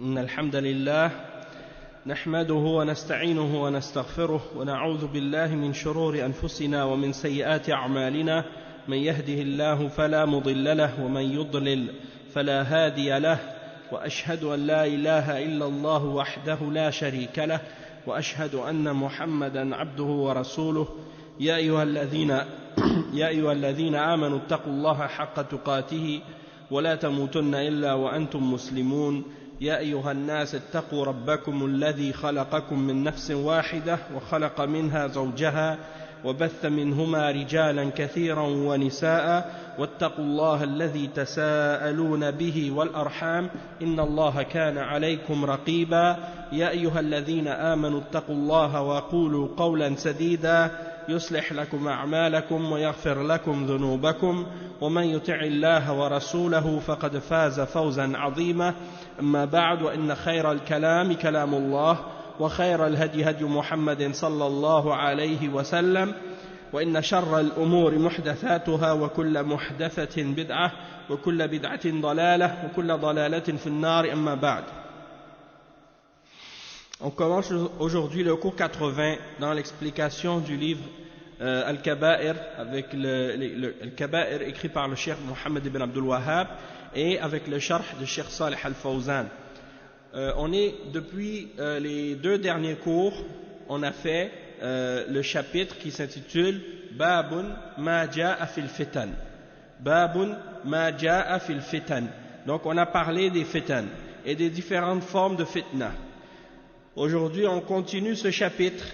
إن الحمد لله نحمده ونستعينه ونستغفره ونعوذ بالله من شرور أنفسنا ومن سيئات أعمالنا. من يهده الله فلا مضل له ومن يضلل فلا هادي له، وأشهد أن لا إله إلا الله وحده لا شريك له، وأشهد أن محمدا عبده ورسوله. يا أيها الذين آمنوا اتقوا الله حق تقاته ولا تموتن إلا وأنتم مسلمون. يا أيها الناس اتقوا ربكم الذي خلقكم من نفس واحدة وخلق منها زوجها وبث منهما رجالا كثيرا ونساء، واتقوا الله الذي تساءلون به والأرحام إن الله كان عليكم رقيبا. يا أيها الذين آمنوا اتقوا الله وقولوا قولا سديدا يصلح لكم أعمالكم ويغفر لكم ذنوبكم، ومن يطع الله ورسوله فقد فاز فوزا عظيما. أما بعد، وإن خير الكلام كلام الله، وخير الهدي هدي محمد صلى الله عليه وسلم، وإن شر الأمور محدثاتها، وكل محدثة بدعة، وكل بدعة ضلالة، وكل ضلالة في النار. أما بعد. On commence aujourd'hui le cours 80 dans l'explication du livre Al-Kaba'ir, avec le Kaba'ir écrit par le Cheikh Mohammed ibn Abdul Wahhab et avec le Sharh de Cheikh Salih Al-Fawzan. On est depuis les deux derniers cours, on a fait le chapitre qui s'intitule Babun ma ja'a fil fitan. Babun ma ja'a fil fitan. Donc on a parlé des fitan et des différentes formes de fitna. Aujourd'hui, on continue ce chapitre,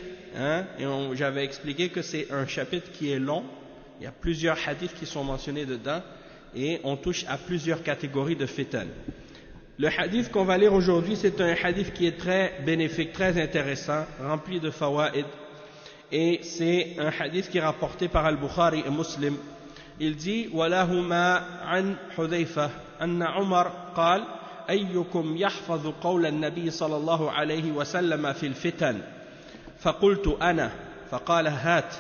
et j'avais expliqué que c'est un chapitre qui est long. Il y a plusieurs hadiths qui sont mentionnés dedans, et on touche à plusieurs catégories de fitan. Le hadith qu'on va lire aujourd'hui, c'est un hadith qui est très bénéfique, très intéressant, rempli de fawaid, et c'est un hadith qui est rapporté par Al-Bukhari et Muslim. Il dit: وَلَهُمَا عَنْ حُذَيْفَةَ أَنَّ عُمَرَ قال: أيكم يحفظ قول النبي صلى الله عليه وسلم في الفتن؟ فقلت أنا، فقال هات،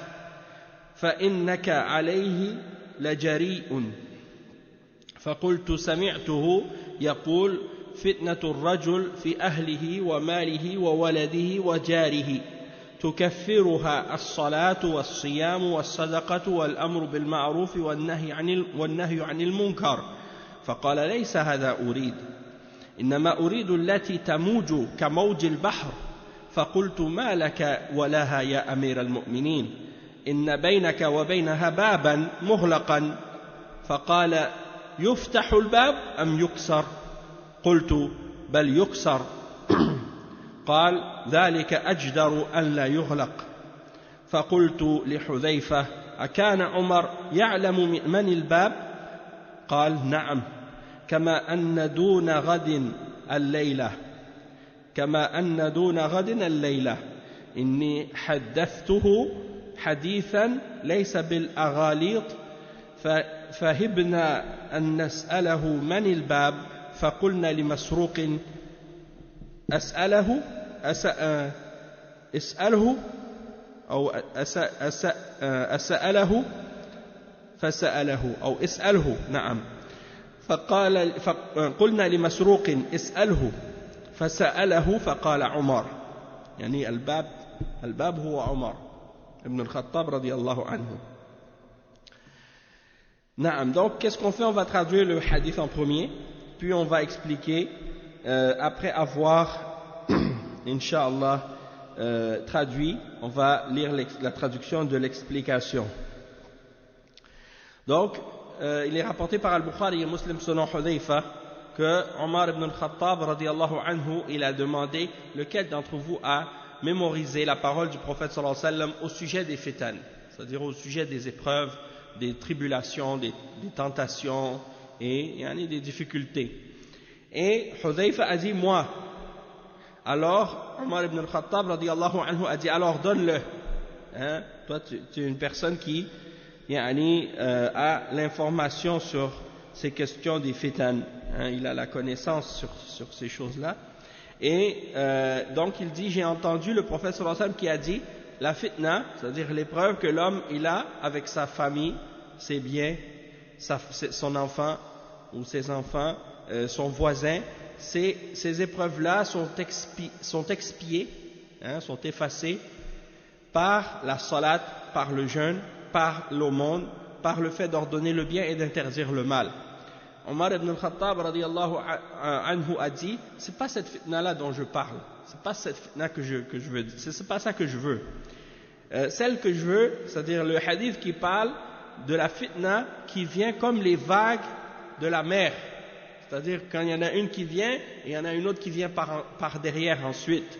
فإنك عليه لجريء. فقلت سمعته يقول: فتنة الرجل في أهله وماله وولده وجاره تكفرها الصلاة والصيام والصدقة والأمر بالمعروف والنهي عن المنكر. فقال: ليس هذا أريد، إنما أريد التي تموج كموج البحر. فقلت: ما لك ولها يا أمير المؤمنين؟ إن بينك وبينها بابا مغلقا. فقال: يفتح الباب أم يكسر؟ قلت: بل يكسر. قال: ذلك أجدر أن لا يغلق. فقلت لحذيفة: أكان عمر يعلم من الباب؟ قال: نعم، كما أن دون غد الليلة إني حدثته حديثا ليس بالأغاليط، فهبنا أن نسأله من الباب، فقلنا لمسروق: اسأله فسأله أو اسأله. نعم. فقلنا لمسروق: اسأله، فسأله، فقال عمر، يعني الباب هو عمر ibn al-Khattab radiyallahu anhu. Naam. Donc qu'est-ce qu'on fait? On va traduire le hadith en premier, puis on va expliquer après avoir Inch'Allah traduit, on va lire la traduction de l'explication. Donc il est rapporté par Al-Bukhari et Muslim selon Hudhayfa que Omar ibn al-Khattab radiyallahu anhu, il a demandé lequel d'entre vous a mémorisé la parole du prophète sallallahu alayhi wa sallam au sujet des fitan, c'est-à-dire au sujet des épreuves, des tribulations, des tentations et des difficultés. Et Hudhayfa a dit: moi. Alors Omar ibn al-Khattab radiyallahu anhu a dit: alors donne-le. Toi tu es une personne qui a l'information sur ces questions des fitan, il a la connaissance sur ces choses-là. Et donc il dit: j'ai entendu le prophète sallallahu alayhi wa sallam qui a dit: la fitna, c'est-à-dire l'épreuve que l'homme il a avec sa famille, ses biens, son enfant ou ses enfants, son voisin, ces épreuves-là sont expiées, sont effacées par la salat, par le jeûne, par l'aumône, par le fait d'ordonner le bien et d'interdire le mal. Omar ibn al-Khattab radiyallahu anhu a dit, c'est pas cette fitna-là dont je parle, c'est pas cette fitna que je veux, c'est pas ça que je veux. Celle que je veux, c'est-à-dire le hadith qui parle de la fitna qui vient comme les vagues de la mer, c'est-à-dire quand il y en a une qui vient et il y en a une autre qui vient par derrière ensuite,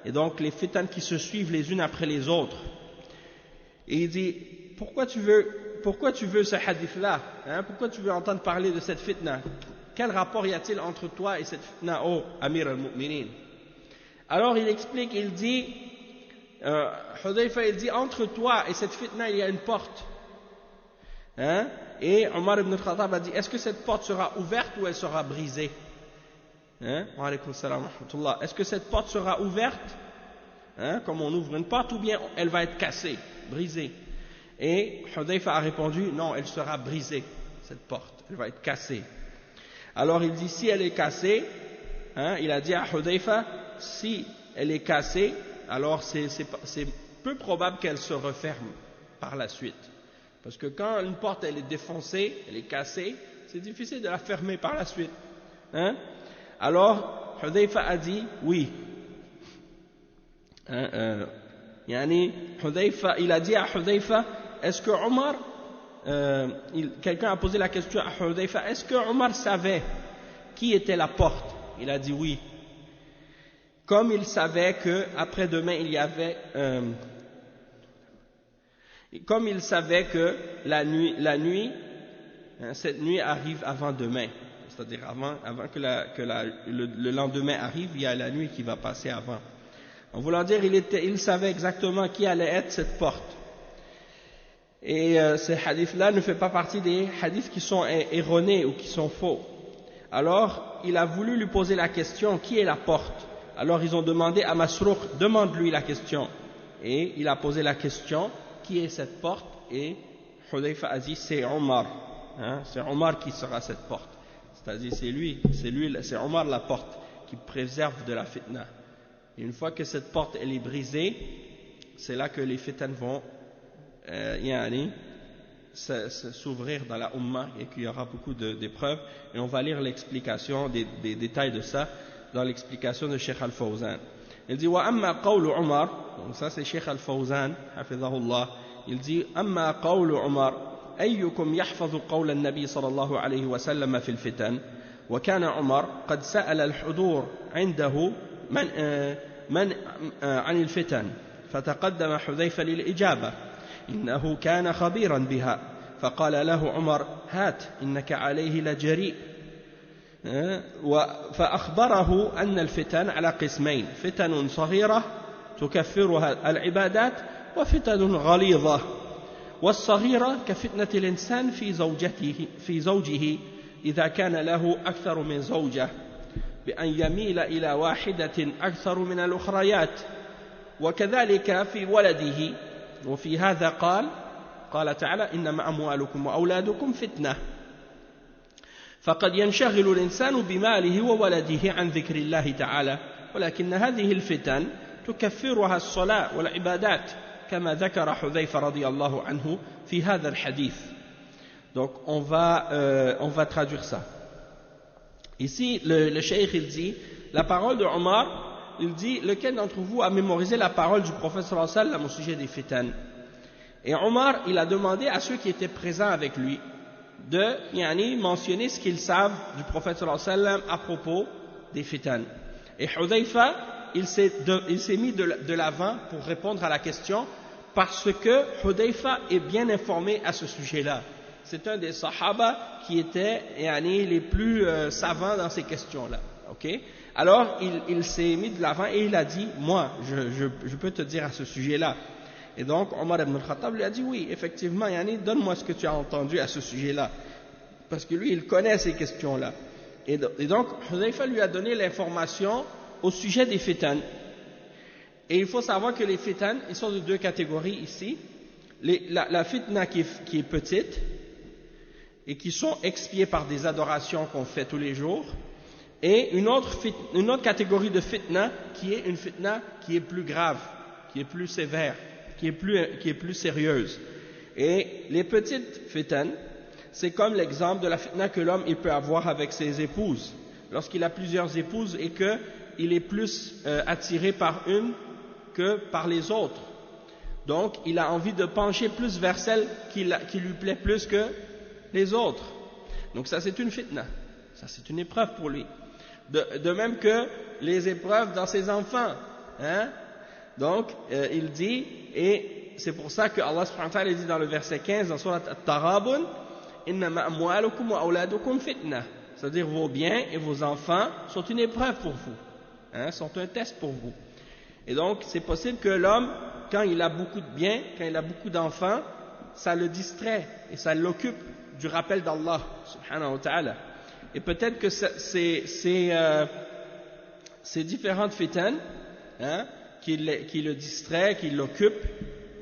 et donc les fitnes qui se suivent les unes après les autres. Et il dit, pourquoi tu veux ce hadith-là, pourquoi tu veux entendre parler de cette fitna? Quel rapport y a-t-il entre toi et cette fitna, ô Amir al-Mu'minin? Alors il explique, il dit, Hudayfa, il dit, entre toi et cette fitna, il y a une porte. Et Omar ibn al-Khattab a dit, est-ce que cette porte sera ouverte ou elle sera brisée? Wa alaykum salam wa rahmatullah. Est-ce que cette porte sera ouverte, comme on ouvre une porte, ou bien elle va être cassée, brisée? Et Hudayfa a répondu, non, elle sera brisée, cette porte, elle va être cassée. Alors il dit, si elle est cassée, il a dit à Hudayfa, si elle est cassée, alors c'est peu probable qu'elle se referme par la suite. Parce que quand une porte elle est défoncée, elle est cassée, c'est difficile de la fermer par la suite. Alors Hudayfa a dit oui. Hudayfa, il a dit à Hudayfa, est-ce que Omar, quelqu'un a posé la question à Hudayfa, est-ce que Omar savait qui était la porte? Il a dit oui. Comme il savait qu'après demain il y avait, comme il savait que la nuit, cette nuit arrive avant demain, c'est-à-dire avant que le lendemain arrive, il y a la nuit qui va passer avant. En voulant dire, il savait exactement qui allait être cette porte. Et ces hadiths-là ne font pas partie des hadiths qui sont erronés ou qui sont faux. Alors, il a voulu lui poser la question, qui est la porte? Alors, ils ont demandé à Masruq, demande-lui la question. Et il a posé la question, qui est cette porte? Et Hudayfa a dit, c'est Omar. C'est Omar qui sera cette porte. C'est-à-dire, c'est Omar la porte qui préserve de la fitna. Et une fois que cette porte elle est brisée, c'est là que les fitnes vont s'ouvrir dans la Ummah et qu'il y aura beaucoup d'épreuves. Et on va lire l'explication des détails de ça dans l'explication de Cheikh Al-Fawzan. Il dit, wa amma qawlu Omar, donc ça c'est Cheikh Al-Fawzan, hafidhahullah, il dit, amma qawlu Omar, أيكم يحفظ قول النبي صلى الله عليه وسلم في الفتن وكان عمر قد سأل الحضور عنده من عن الفتن فتقدم حذيفة للإجابة إنه كان خبيرا بها فقال له عمر هات إنك عليه لجريء فأخبره أن الفتن على قسمين فتن صغيرة تكفرها العبادات وفتن غليظة والصغيرة كفتنة الإنسان في زوجه إذا كان له أكثر من زوجة بأن يميل إلى واحدة أكثر من الأخريات وكذلك في ولده وفي هذا قال تعالى إنما أموالكم وأولادكم فتنة فقد ينشغل الإنسان بماله وولده عن ذكر الله تعالى ولكن هذه الفتن تكفرها الصلاة والعبادات كما ذكر حذيفة رضي الله عنه في هذا الحديث. Donc on va traduire ça. Ici le cheikh il dit la parole de Omar, il dit lequel d'entre vous a mémorisé la parole du prophète sallallahu alayhi wa sallam au sujet des fitan? Et Omar il a demandé à ceux qui étaient présents avec lui de mentionner ce qu'ils savent du prophète sallallahu alayhi wa sallam à propos des fitan. Et Hudayfa il s'est mis de l'avant pour répondre à la question parce que Hudayfa est bien informé à ce sujet-là. C'est un des sahaba qui étaient les plus savants dans ces questions-là. Okay? Alors il s'est mis de l'avant et il a dit moi je peux te dire à ce sujet-là. Et donc Omar ibn al-Khattab lui a dit oui effectivement donne-moi ce que tu as entendu à ce sujet-là parce que lui il connaît ces questions-là. Et donc Hudayfa lui a donné l'information au sujet des fitan. Et il faut savoir que les fitan, ils sont de deux catégories ici. La fitna qui est petite et qui sont expiées par des adorations qu'on fait tous les jours, Et une autre catégorie de fitna qui est une fitna qui est plus grave, qui est plus sévère, qui est plus sérieuse. Et les petites fitnes, c'est comme l'exemple de la fitna que l'homme il peut avoir avec ses épouses. Lorsqu'il a plusieurs épouses et qu'il est plus attiré par une que par les autres. Donc, il a envie de pencher plus vers celle qui lui plaît plus que les autres. Donc ça, c'est une fitna. Ça, c'est une épreuve pour lui. De même que les épreuves dans ses enfants. Hein? Donc, il dit, et c'est pour ça que Allah subhanahu wa ta'ala dit dans le verset 15, dans Surat At-Taghabun, « Innama amwalukum wa awladukum fitna » c'est-à-dire vos biens et vos enfants sont une épreuve pour vous, hein, sont un test pour vous. Et donc, c'est possible que l'homme, quand il a beaucoup de biens, quand il a beaucoup d'enfants, ça le distrait et ça l'occupe du rappel d'Allah, subhanahu wa ta'ala. Et peut-être que ces différentes fitanes, hein, qui le distraient, qui l'occupent,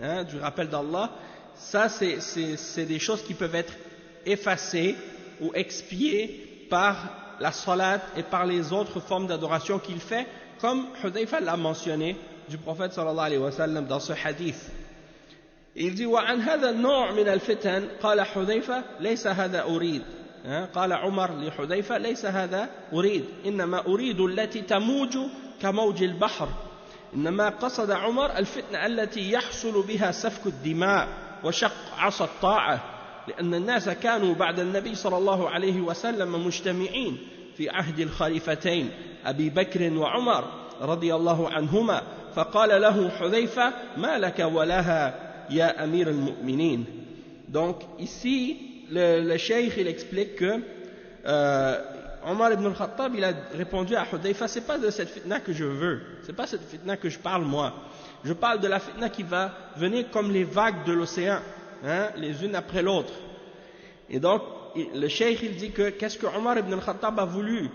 hein, du rappel d'Allah, ça c'est des choses qui peuvent être effacées ou expiées par la salat et par les autres formes d'adoration qu'il fait, comme Hudayfa l'a mentionné du prophète sallallahu alayhi wa sallam dans ce hadith. Il dit وعن هذا النوع من الفتن قال حذيفة ليس هذا أريد قال عمر لحذيفة ليس هذا أريد إنما أريد التي تموج كموج البحر إنما قصد عمر الفتنة التي يحصل بها سفك الدماء وشق عصا الطاعة لأن الناس كانوا بعد النبي صلى الله عليه وسلم مجتمعين في عهد الخليفتين أبي بكر وعمر رضي الله عنهما فقال له حذيفة ما لك ولها يا أمير المؤمنين. Donc ici le cheikh il explique que Omar ibn al-Khattab il a répondu à Hudayfa, c'est pas de cette fitna que je veux, c'est pas cette fitna que je parle moi, je parle de la fitna qui va venir comme les vagues de l'océan, hein, les unes après l'autre. Et donc le cheikh il dit que qu'est-ce que Omar ibn al-Khattab a voulu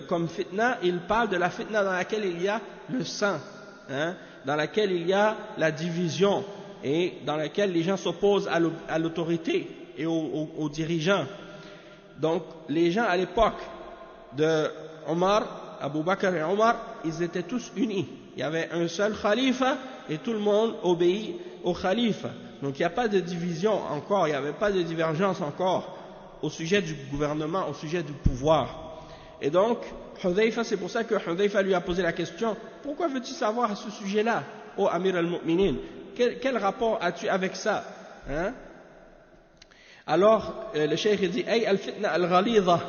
comme fitna, il parle de la fitna dans laquelle il y a le sang, hein, dans laquelle il y a la division et dans laquelle les gens s'opposent à l'autorité et aux dirigeants. Donc les gens à l'époque de Omar, Abu Bakr et Omar, ils étaient tous unis. Il y avait un seul khalifa et tout le monde obéit au khalifa. Donc il n'y a pas de division encore, il n'y avait pas de divergence encore au sujet du gouvernement, au sujet du pouvoir. Et donc Hudayfa, c'est pour ça que Hudayfa lui a posé la question, pourquoi veux-tu savoir à ce sujet-là, ô Amir al-Mu'minin? Quel rapport as-tu avec ça, hein? Alors le cheikh dit ay al-fitna al-ghalidha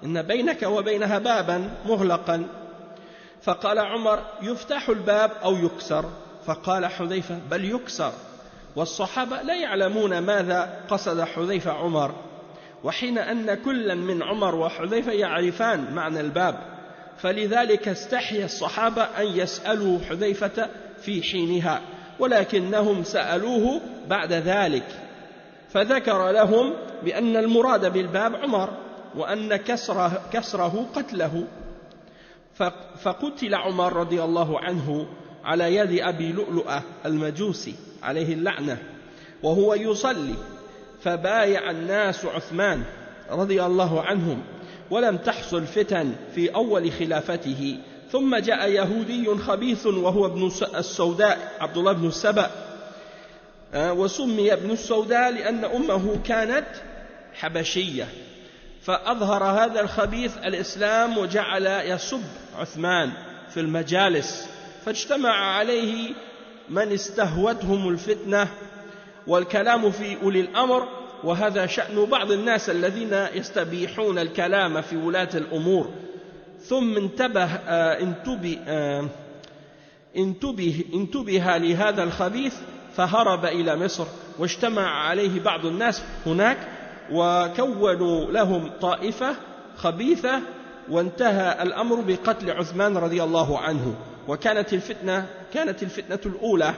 inna baynaka wa baynaha baban mughlaqan فقال عمر يفتح الباب أو يكسر فقال حذيفة بل يكسر والصحابة لا يعلمون ماذا قصد حذيفة عمر وحين أن كلا من عمر وحذيفة يعرفان معنى الباب فلذلك استحيا الصحابة أن يسألوا حذيفة في حينها ولكنهم سألوه بعد ذلك فذكر لهم بأن المراد بالباب عمر وأن كسره قتله فقتل عمر رضي الله عنه على يد أبي لؤلؤة المجوسي عليه اللعنة وهو يصلي فبايع الناس عثمان رضي الله عنهم ولم تحصل فتن في أول خلافته ثم جاء يهودي خبيث وهو ابن السوداء عبد الله بن السبأ وسمي ابن السوداء لأن أمه كانت حبشية فأظهر هذا الخبيث الإسلام وجعل يسب عثمان في المجالس فاجتمع عليه من استهوتهم الفتنة والكلام في أولي الأمر وهذا شأن بعض الناس الذين يستبيحون الكلام في ولاة الأمور ثم انتبه لهذا الخبيث فهرب إلى مصر واجتمع عليه بعض الناس هناك وكونوا لهم طائفة خبيثة وانتهى الأمر بقتل عثمان رضي الله عنه وكانت الفتنة الأولى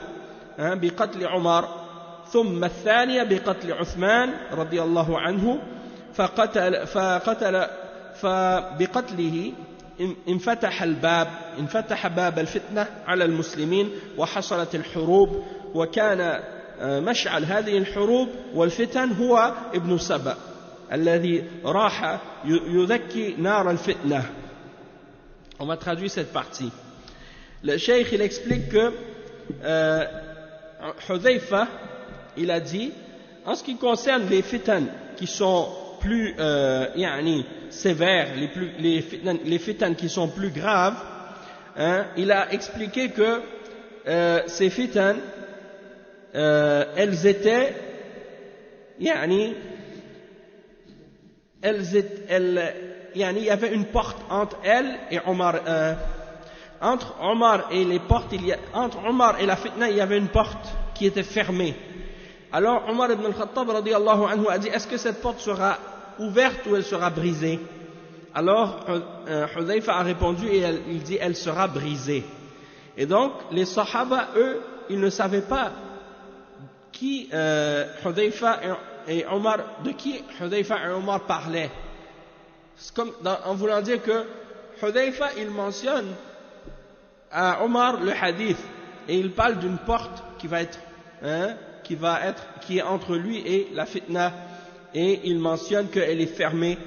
بقتل عمر ثم الثانية بقتل عثمان رضي الله عنه فبقتله انفتح باب الفتنة على المسلمين وحصلت الحروب وكان مشعل هذه الحروب والفتن هو ابن سبأ الذي راح يذكي نار الفتنة On va traduire cette partie. Le cheikh, il explique que Hudhayfa, il a dit, en ce qui concerne les fitan qui sont plus sévères, les fitan qui sont plus graves, il a expliqué que ces fitan, elles étaient, il y avait une porte entre elles et Omar. Entre Omar et les portes, entre Omar et la fitna, il y avait une porte qui était fermée. Alors Omar ibn al-Khattab radiyallahu anhu a dit, est-ce que cette porte sera ouverte ou elle sera brisée? Alors Hudhayfa a répondu et il dit, elle sera brisée. Et donc les Sahaba, eux, ils ne savaient pas qui Hudhayfa et Omar, de qui Hudhayfa et Omar parlaient. C'est comme en voulant dire que Hudhayfa, il mentionne à Omar le hadith et il parle d'une porte qui est entre lui et la fitna, et il mentionne qu'elle est fermée,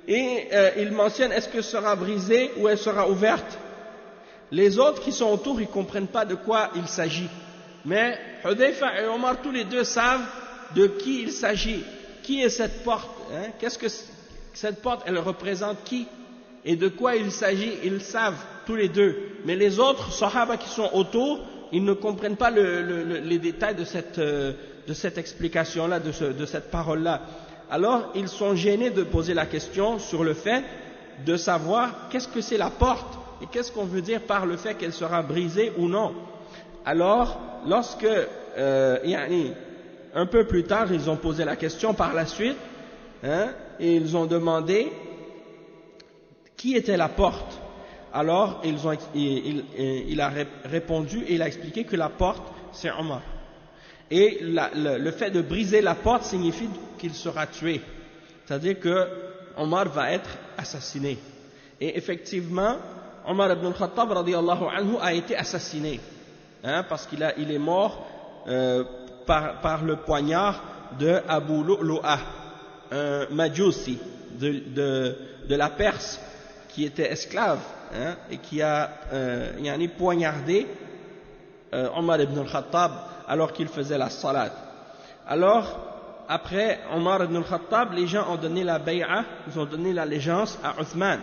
et il mentionne est-ce que sera brisée ou elle sera ouverte. Les autres qui sont autour, ils ne comprennent pas de quoi il s'agit, mais Hudhayfa et Omar tous les deux savent de qui il s'agit, qui est cette porte, qu'est-ce que cette porte, elle représente qui et de quoi il s'agit, ils savent tous les deux, mais les autres sahaba qui sont autour, ils ne comprennent pas les détails de cette explication-là, de cette parole-là. Alors ils sont gênés de poser la question sur le fait de savoir qu'est-ce que c'est la porte et qu'est-ce qu'on veut dire par le fait qu'elle sera brisée ou non. Alors lorsque un peu plus tard ils ont posé la question par la suite, et ils ont demandé qui était la porte. Alors il a répondu et il a expliqué que la porte c'est Omar. Et le fait de briser la porte signifie qu'il sera tué, c'est-à-dire que Omar va être assassiné. Et effectivement Omar ibn al-Khattab radiyallahu anhu a été assassiné, parce qu'il est mort par le poignard de Abu Lu'lu'ah, un Majusi de la Perse qui était esclave, et qui a poignardé Omar ibn al-Khattab alors qu'il faisait la salat. Alors après Omar ibn al-Khattab, les gens ont donné la bay'a, ils ont donné l'allégeance à Uthman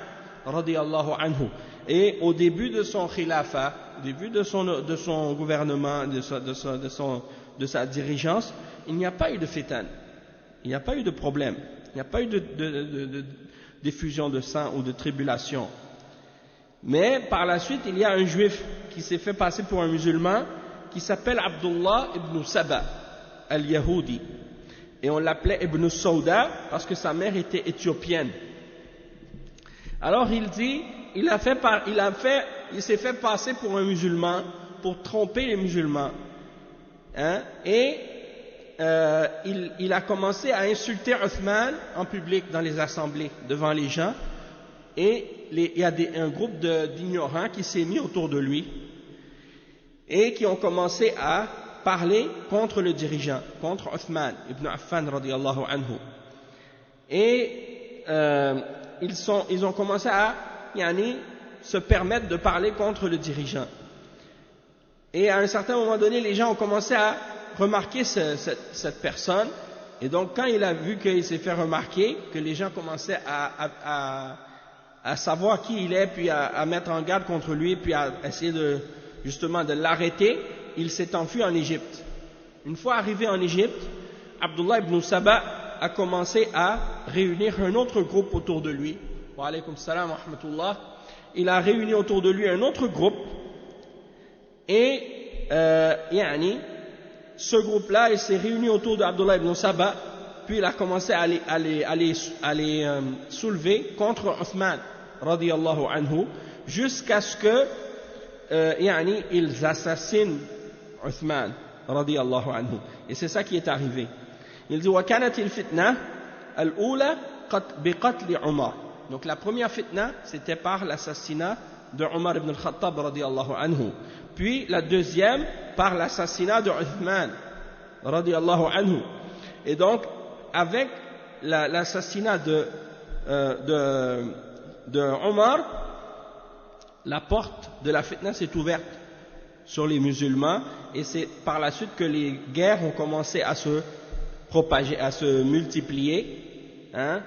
radiyallahu anhu. Et au début de son khilafa, au début de son gouvernement, de sa dirigeance, il n'y a pas eu de fitan, il n'y a pas eu de problème, il n'y a pas eu de d'effusion de sang ou de tribulation. Mais par la suite, il y a un juif qui s'est fait passer pour un musulman qui s'appelle Abdullah ibn Saba al-Yahudi, et on l'appelait Ibn Sauda parce que sa mère était éthiopienne. Alors il dit, il s'est fait passer pour un musulman pour tromper les musulmans, et il a commencé à insulter Uthman en public dans les assemblées devant les gens, et il y a un groupe d'ignorants qui s'est mis autour de lui et qui ont commencé à parler contre le dirigeant, contre Uthman ibn Affan radiyallahu anhu, et ils ont commencé à se permettre de parler contre le dirigeant, et à un certain moment donné les gens ont commencé à remarquer cette personne, et donc quand il a vu qu'il s'est fait remarquer, que les gens commençaient à savoir qui il est, puis à mettre en garde contre lui, puis à essayer justement de l'arrêter, il s'est enfui en Égypte. Une fois arrivé en Égypte, Abdullah ibn Saba a commencé à réunir un autre groupe autour de lui. Wa alaykum salam wa rahmatullah. Il a réuni autour de lui un autre groupe, et ce groupe-là, il s'est réuni autour d'Abdullah ibn Saba, puis il a commencé à les soulever contre Uthman radiyallahu anhu, jusqu'à ce que ils assassinent Uthman radiyallahu anhu. Et c'est ça qui est arrivé. Il dit wa kanat al-fitna al-ula biqatl Umar. Donc la première fitna, c'était par l'assassinat de Omar ibn al-Khattab radiyallahu anhu. Puis la deuxième par l'assassinat de Uthman radiyallahu anhu. Et donc avec l'assassinat de Omar, la porte de la fitna s'est ouverte sur les musulmans, et c'est par la suite que les guerres ont commencé à se propager, à se multiplier, hein,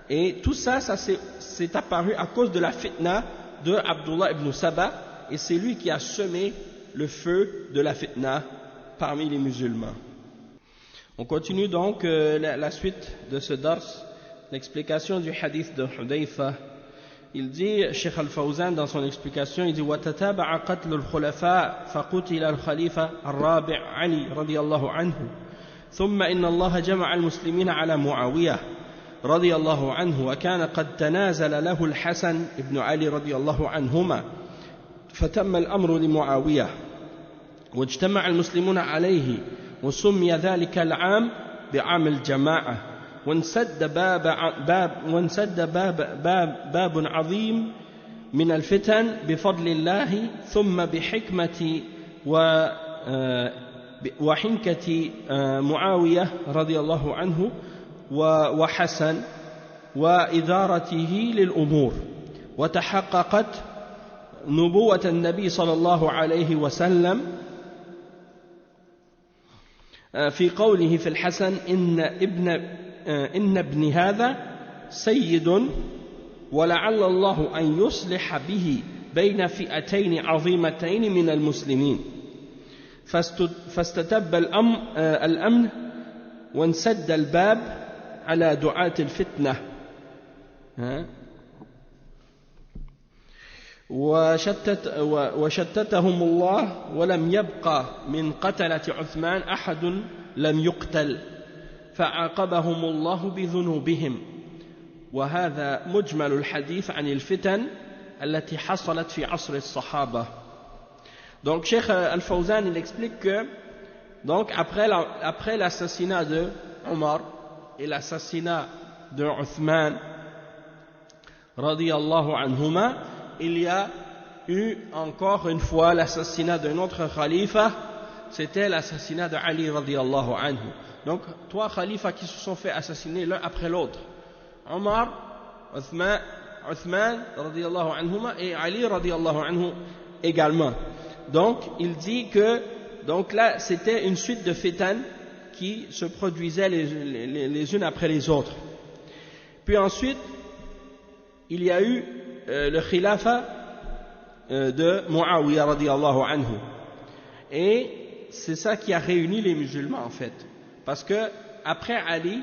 et tout ça, c'est apparu à cause de la fitna de Abdullah ibn Saba, et c'est lui qui a semé le feu de la fitna parmi les musulmans. On continue donc la suite de ce dars, l'explication du hadith de Hudayfa. Il dit, Cheikh Al-Fawzan dans son explication, il dit وَتَتَابَعَ قَتْلُ الْخُلَفَاء فَقُتِلَ الخليفة الرابع علي رضي الله عنه ثم إن الله جمع المسلمين على معاوية رضي الله عنه وكان قد تنازل له الحسن ابن علي رضي الله عنهما فتم الأمر لمعاوية واجتمع المسلمون عليه وسمي ذلك العام بعام الجماعة وانسد باب عظيم من الفتن بفضل الله ثم بحكمة وحنكة معاوية رضي الله عنه وحسن وإدارته للأمور وتحققت نبوة النبي صلى الله عليه وسلم في قوله في الحسن إن ابن هذا سيد ولعل الله أن يصلح به بين فئتين عظيمتين من المسلمين فاستتب الأمن وانسد الباب على دعاة الفتنة وشتتهم الله ولم يبقى من قتلة عثمان أحد لم يقتل فعاقبهم الله بذنوبهم وهذا مجمل الحديث عن الفتن التي حصلت في عصر الصحابة. Donc Cheikh Al-Fawzan il explique que donc après l'assassinat de Omar et l'assassinat de Uthman radiyallahu anhuma, il y a eu encore une fois l'assassinat d'un autre khalifa, c'était l'assassinat de Ali radiyallahu anhu. Donc 3 khalifas qui se sont fait assassiner l'un après l'autre, Omar, Uthman radiyallahu anhuma et Ali radiyallahu anhu également. Donc il dit que donc là c'était une suite de fitan qui se produisaient les unes après les autres. Puis ensuite il y a eu le khilafa de Muawiyah radiyallahu anhu, et c'est ça qui a réuni les musulmans en fait, parce que après Ali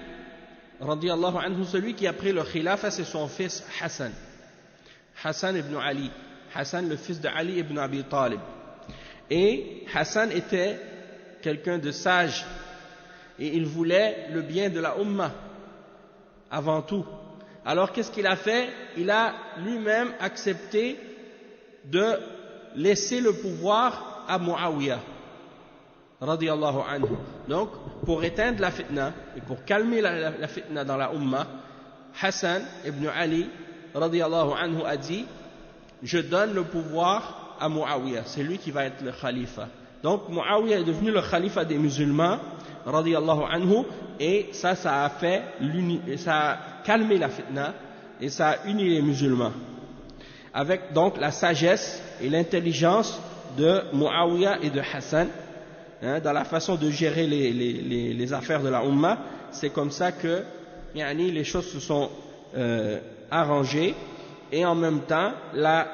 radiyallahu anhu, celui qui a pris le khilafa c'est son fils Hassan ibn Ali, Hassan le fils de Ali ibn Abi Talib. Et Hassan était quelqu'un de sage et il voulait le bien de la Ummah avant tout. Alors qu'est-ce qu'il a fait? Il a lui-même accepté de laisser le pouvoir à Muawiyah radiyallahu anhu. Donc pour éteindre la fitna et pour calmer la fitna dans la Ummah, Hassan ibn Ali radiyallahu anhu a dit: je donne le pouvoir à Muawiyah, c'est lui qui va être le khalifa. Donc Muawiyah est devenu le khalifa des musulmans radiyallahu anhu, et ça a fait ça a calmé la fitna et ça a uni les musulmans avec donc la sagesse et l'intelligence de Muawiyah et de Hassan, dans la façon de gérer les affaires de la Ummah. C'est comme ça que les choses se sont arrangées, et en même temps la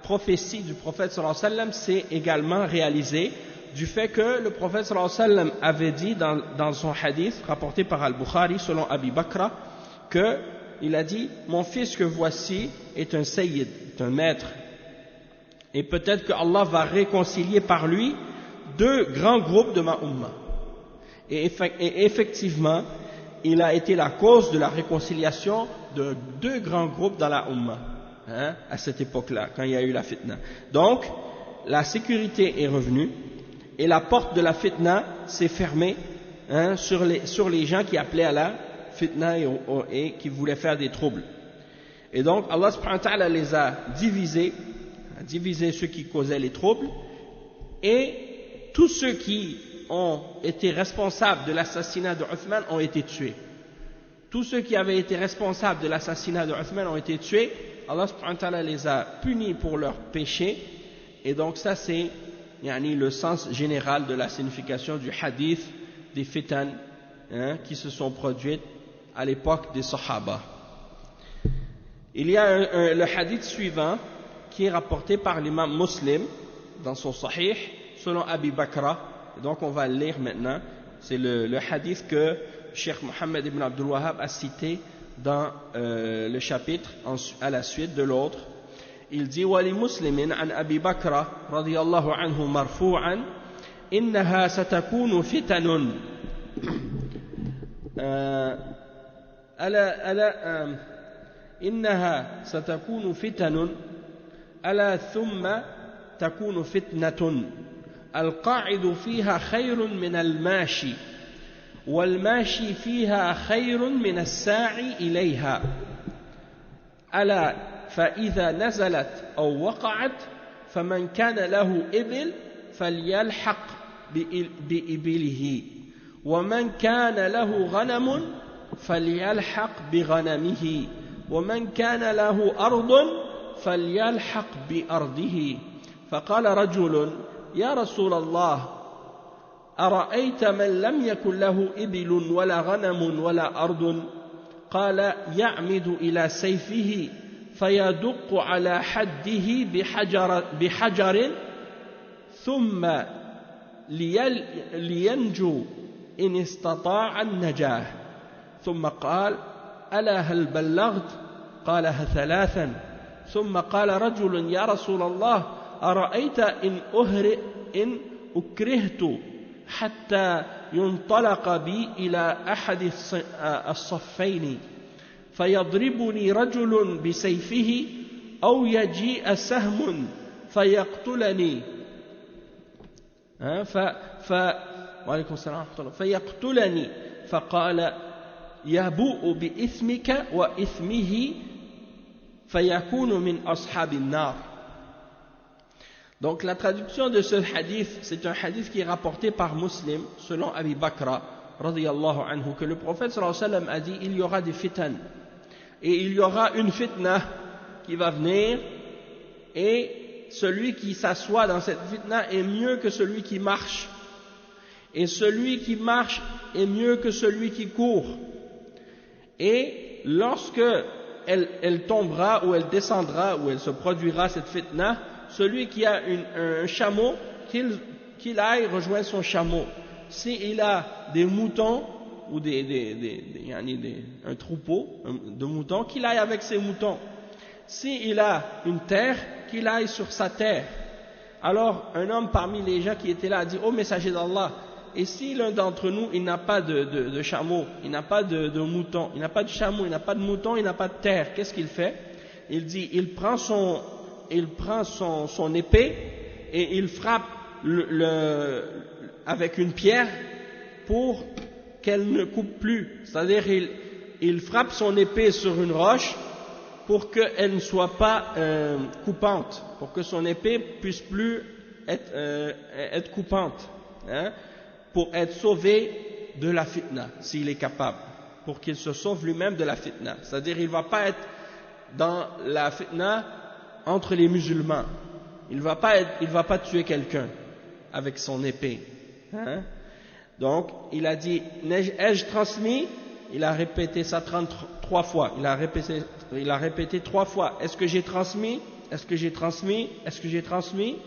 prophétie du prophète sallallahu alayhi wa sallam s'est également réalisée, du fait que le prophète sallallahu alayhi wa sallam avait dit dans son hadith rapporté par Al-Bukhari selon Abi Bakra, que il a dit: mon fils que voici est un sayyid, est un maître, et peut-être que Allah va réconcilier par lui 2 grands groupes de ma ummah. Et effectivement il a été la cause de la réconciliation de 2 grands groupes dans la ummah, à cette époque-là, quand il y a eu la fitna. Donc la sécurité est revenue et la porte de la fitna s'est fermée sur les gens qui appelaient à la fitna et qui voulaient faire des troubles. Et donc Allah subhanahu wa ta'ala les a divisés ceux qui causaient les troubles, et tous ceux qui ont été responsables de l'assassinat de Uthman ont été tués. Tous ceux qui avaient été responsables de l'assassinat de Uthman ont été tués, Allah subhanahu wa ta'ala les a punis pour leurs péchés, et donc ça c'est le sens général de la signification du hadith des fitan qui se sont produites à l'époque des Sahaba. Il y a le hadith suivant qui est rapporté par l'imam Muslim dans son Sahih selon Abi Bakra, et donc on va le lire maintenant. C'est le hadith que Cheikh Mohammed ibn Abdul Wahhab a cité dans le chapitre à la suite de l'autre. Il dit وَلِمُسْلِمٍ عن أبي بكر رضي الله عنه مرفوعا إنها ستكون فتن إنها ستكون فتن ألا ثم تكون فتنة القاعد فيها خير من الماشي والماشي فيها خير من الساعي إليها ألا فإذا نزلت أو وقعت فمن كان له إبل فليلحق بإبله ومن كان له غنم فليلحق بغنمه ومن كان له أرض فليلحق بأرضه فقال رجل يا رسول الله أرأيت من لم يكن له إبل ولا غنم ولا أرض قال يعمد إلى سيفه فيدق على حده بحجر ثم لينجو إن استطاع النجاة ثم قال ألا هل بلغت قالها ثلاثا ثم قال رجل يا رسول الله أرأيت إن أكرهت حتى ينطلق بي إلى أحد الصفين فيضربني رجل بسيفه أو يجيء سهم فيقتلني وعليكم السلام ورحمة الله فيقتلني فقال يبوء بإثمك وإثمه فيكون من أصحاب النار. Donc la traduction de ce hadith, c'est un hadith qui est rapporté par Muslim selon Abi Bakra radiyallahu anhu, que le prophète sallallahu alayhi wa sallam a dit il y aura des fitan et il y aura une fitna qui va venir, et celui qui s'assoit dans cette fitna est mieux que celui qui marche, et celui qui marche est mieux que celui qui court, et lorsque elle tombera ou elle descendra ou elle se produira cette fitna, celui qui a un chameau, qu'il aille rejoindre son chameau. S'il a des moutons ou un troupeau de moutons, qu'il aille avec ses moutons. S'il a une terre, qu'il aille sur sa terre. Alors un homme parmi les gens qui étaient là a dit: ô messager d'Allah, et si l'un d'entre nous il n'a pas de chameau, il n'a pas de mouton, il n'a pas de chameau, il n'a pas de mouton, il n'a pas de terre, qu'est-ce qu'il fait? Il dit, il prend son épée et il frappe avec une pierre pour qu'elle ne coupe plus. C'est-à-dire il frappe son épée sur une roche pour qu'elle ne soit pas coupante, pour que son épée puisse plus être coupante, hein, pour être sauvé de la fitna, s'il est capable, pour qu'il se sauve lui-même de la fitna. C'est-à-dire il ne va pas être dans la fitna entre les musulmans, il ne va pas tuer quelqu'un avec son épée, hein? Donc il a dit: ai-je transmis? Il a répété ça 33 fois, il a répété 3 fois: est-ce que j'ai transmis? Est-ce que j'ai transmis? Est-ce que j'ai transmis?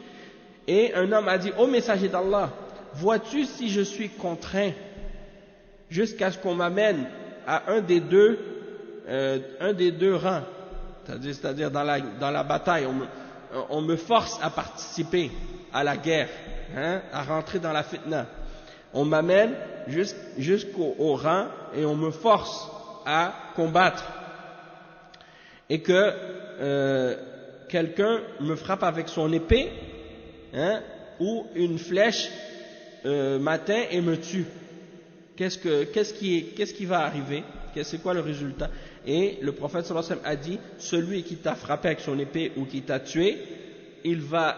Et un homme a dit: ô messager d'Allah, vois-tu si je suis contraint jusqu'à ce qu'on m'amène à un des deux rangs, c'est-à-dire dans la bataille, on me force à participer à la guerre, hein, à rentrer dans la fitna. On m'amène jusqu'au rang et on me force à combattre. Et que quelqu'un me frappe avec son épée, hein, ou une flèche m'atteint et me tue. Qu'est-ce qui va arriver? C'est quoi le résultat? Et le prophète sallallahu alayhi wa sallam a dit: celui qui t'a frappé avec son épée ou qui t'a tué, il va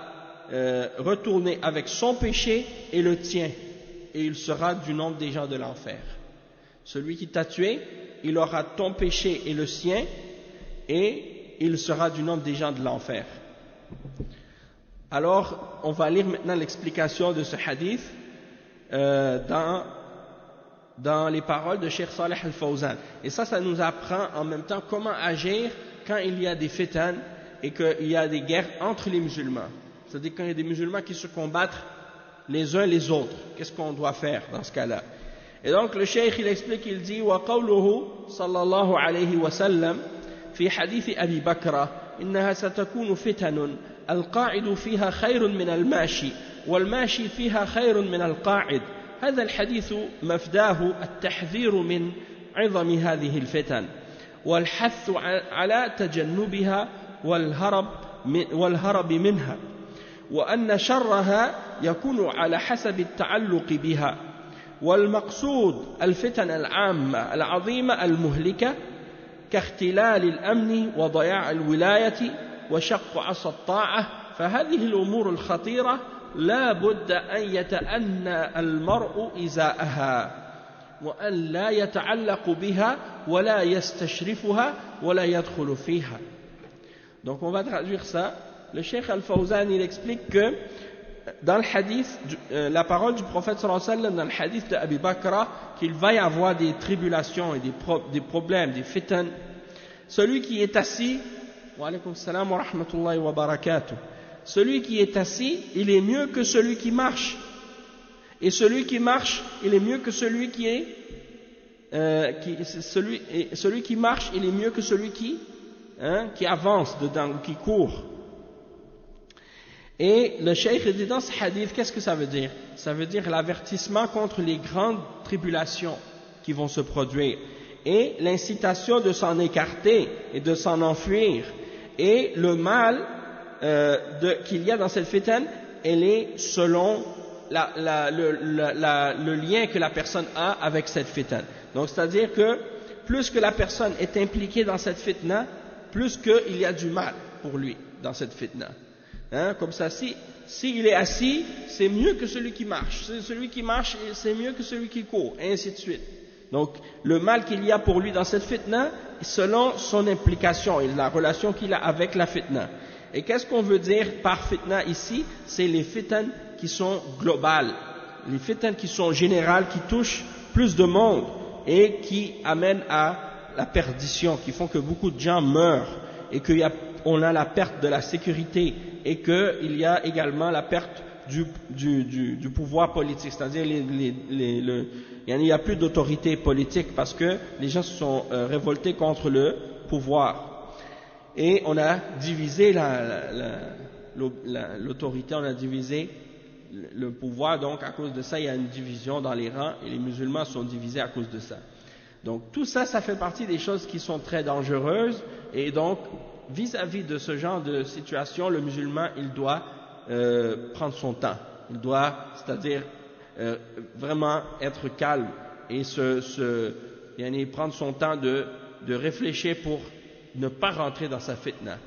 retourner avec son péché et le tien, et il sera du nombre des gens de l'enfer. Celui qui t'a tué, il aura ton péché et le sien, et il sera du nombre des gens de l'enfer. Alors, on va lire maintenant l'explication de ce hadith dans les paroles de Cheikh Saleh Al-Fawzan. Et ça nous apprend en même temps comment agir quand il y a des fitan et qu'il y a des guerres entre les musulmans. C'est-à-dire quand il y a des musulmans qui se combattent les uns les autres. Qu'est-ce qu'on doit faire dans ce cas-là? Et donc le Cheikh il explique, il dit وَقَوْلُهُ صلى الله عليه وسلم في حديث أبي بكر إنها ستكون فتن القاعد فيها خير من الماشي والماشي فيها خير من القاعد. هذا الحديث مفداه التحذير من عظم هذه الفتن والحث على تجنبها والهرب منها وأن شرها يكون على حسب التعلق بها والمقصود الفتن العامة العظيمة المهلكة كاختلال الأمن وضياع الولاية وشق عصا الطاعة فهذه الأمور الخطيرة لا بد أن يتأنى المرء إزاءها وأن لا يتعلق بها ولا يستشرفها ولا يدخل فيها. Donc on va traduire ça. Le Cheikh Al-Fawzan il explique que dans le hadith, la parole du prophète sallallahu alayhi wa sallam dans le hadith de Abi Bakra, qu'il va y avoir des tribulations et des problèmes, des fitan. Celui qui est assis, wa alaykum salam wa rahmatullahi wa barakatuh, celui qui est assis, il est mieux que celui qui marche. Et celui qui marche, il est mieux que celui qui est celui qui marche, il est mieux que celui qui avance dedans ou qui court. Et le cheikh dit dans ce hadith, qu'est-ce que ça veut dire? Ça veut dire l'avertissement contre les grandes tribulations qui vont se produire et l'incitation de s'en écarter et de s'en enfuir. Et le mal qu'il y a dans cette fitan, elle est selon le lien que la personne a avec cette fitan. Donc c'est-à-dire que plus que la personne est impliquée dans cette fitna, plus qu'il y a du mal pour lui dans cette fitna. Comme ça, s'il est assis, c'est mieux que celui qui marche. Celui qui marche, c'est mieux que celui qui court, et ainsi de suite. Donc, le mal qu'il y a pour lui dans cette fitna, selon son implication et la relation qu'il a avec la fitna. Et qu'est-ce qu'on veut dire par fitna ici? C'est les fitans qui sont globales, les fitans qui sont générales, qui touchent plus de monde et qui amènent à la perdition, qui font que beaucoup de gens meurent et qu'on a la perte de la sécurité et qu'il y a également la perte du pouvoir politique, c'est-à-dire il n'y a plus d'autorité politique parce que les gens se sont révoltés contre le pouvoir. Et on a divisé l'autorité, on a divisé le pouvoir, donc à cause de ça, il y a une division dans les rangs et les musulmans sont divisés à cause de ça. Donc tout ça, ça fait partie des choses qui sont très dangereuses et donc vis-à-vis de ce genre de situation, le musulman, il doit prendre son temps. Il doit, c'est-à-dire vraiment être calme et prendre son temps de réfléchir pour ne pas rentrer dans sa fitna.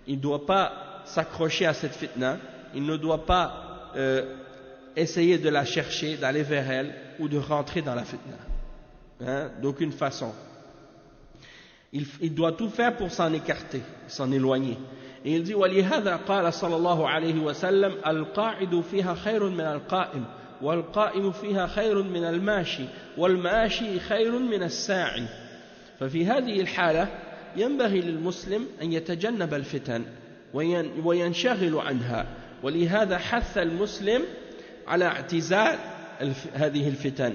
Il ne doit pas s'accrocher à cette fitna, il ne doit pas essayer de la chercher, d'aller vers elle ou de rentrer dans la fitna. D'aucune façon. Il doit tout faire pour s'en écarter, s'en éloigner. Et il dit وَلِهَذَا قَالَ صلى الله عليه وسلم القاعد فيها خير من القائم والقائم فيها خير من الماشي والماشي خير من الساعي. ففي هذه الحالة ينبغي للمسلم أن يتجنب الفتن وينشغل عنها ولهذا حث المسلم على اعتزال هذه الفتن